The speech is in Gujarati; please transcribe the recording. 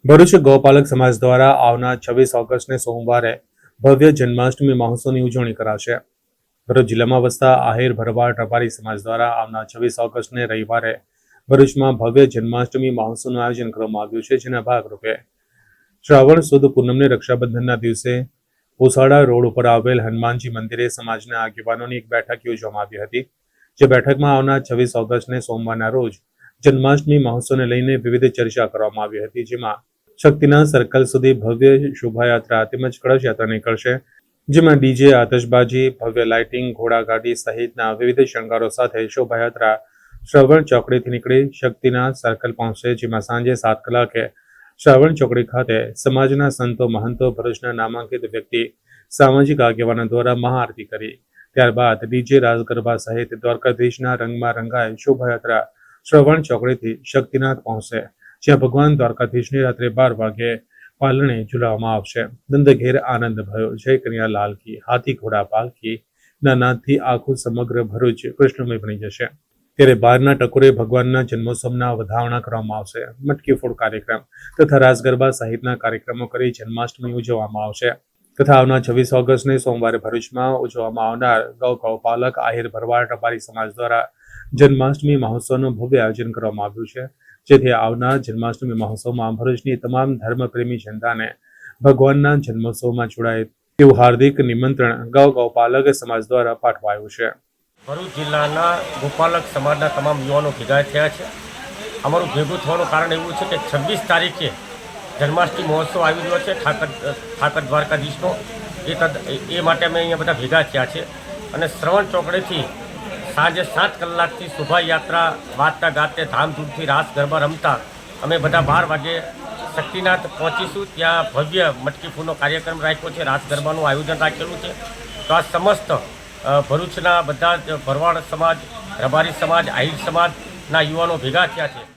ભરૂચ ગૌપાલક સમાજ દ્વારા આવનાર 26 ઓગસ્ટને સોમવારે ભવ્ય જન્માષ્ટમી મહોત્સવની ઉજવણી કરાશે। ભરૂચ જિલ્લામાં વસતા આહિર ભરવાડ રબારી સમાજ દ્વારા આવનાર 26 ઓગસ્ટને રવિવારે ભરૂચમાં ભવ્ય જન્માષ્ટમી મહોત્સવનું આયોજન કરવામાં આવ્યું છે, જેના ભાગરૂપે શ્રાવણ સુદ પૂનમને રક્ષાબંધનના દિવસે ઓસાડા રોડ ઉપર આવેલ હનુમાનજી મંદિરે સમાજના આગેવાનોની એક બેઠક યોજવામાં આવી હતી। જે બેઠકમાં આવનાર 26 ઓગસ્ટને સોમવારના રોજ જન્માષ્ટમી મહોત્સવને લઈને વિવિધ ચર્ચા કરવામાં આવી હતી, જેમાં શક્તિના સર્કલ સુધી ભવ્ય શોભાયાત્રા તેમજ કળશ યાત્રા નીકળશે, જેમાં ડીજે, આતશબાજી, ભવ્ય લાઇટિંગ, ઘોડાગાડી સહિતના વિવિધ શણગારો સાથે શોભાયાત્રા શ્રવણ ચોકડીથી નીકળી શક્તિના સર્કલ પહોંચશે, જેમાં સાંજે 7 કલાકે શ્રવણ ચોકડી ખાતે સમાજના સંતો, મહંતો, ભરૂચના નામાંકિત વ્યક્તિ, સામાજિક આગેવાનો દ્વારા મહાઆરતી કરી ત્યારબાદ ડીજે, રાસ ગરબા સહિત દ્વારકાધીશના રંગમાં રંગાય શોભાયાત્રા શ્રવણ ચોકડીથી શક્તિનાથ પહોંચશે, જ્યાં ભગવાન દ્વારકાધીશની રાત્રે 12 વાગે પાલણે ઝુલાવવામાં આવશે। દંદઘેર આનંદ ભયો, જય કનૈયા લાલ કી, હાથી ઘોડા પાલકી ના નાદથી આખું સમગ્ર ભરૂચ કૃષ્ણમય બની જશે। ત્યારે બારના ટકોરે ભગવાનના જન્મોત્સવના વધામણા કરવામાં આવશે। મટકી ફોડ કાર્યક્રમ તથા રાસ ગરબા સહિતના કાર્યક્રમો કરી જન્માષ્ટમી ઉજવવામાં આવશે તથા આવનાર 26 ઓગસ્ટને સોમવારે ભરૂચમાં ઉજવવામાં આવનાર ગૌપાલક આહિર ભરવાડ રબારી સમાજ દ્વારા જન્માષ્ટમી મહોત્સવનું ભવ્ય આયોજન કરવામાં આવ્યું છે, જેથી આવનાર જન્માષ્ટમી મહોત્સવમાં ભરૂચની તમામ ધર્મપ્રેમી જનતાને ભગવાનના જન્મોત્સવમાં જોડાય તેવું હાર્દિક નિમંત્રણ ગૌપાલક સમાજ દ્વારા પાઠવાયું છે। ભરૂચ જિલ્લાના ગોપાલક સમાજના તમામ યુવાનો ભેગા થયા છે। અમારું ભેગું થવાનું કારણ એવું છે કે 26 તારીખે જન્માષ્ટમી મહોત્સવ આવી રહ્યો છે ઠાકર દ્વારકાધીશનો, એ માટે અમે અહીંયા બધા ભેગા થયા છે અને શ્રવણ ચોકડીથી સાંજે 7 કલાકથી શોભાયાત્રા વાજતા ગાતે ધામધૂમથી રાસ ગરબા રમતા અમે બધા 12 વાગે શક્તિનાથ પહોંચીશું। ત્યાં ભવ્ય મટકી ફોડનો કાર્યક્રમ રાખ્યો છે, રાસ ગરબાનું આયોજન રાખેલું છે। તો આ સમસ્ત ભરૂચના બધા જ ભરવાડ સમાજ, રબારી સમાજ, આહિર સમાજના યુવાનો ભેગા થયા છે।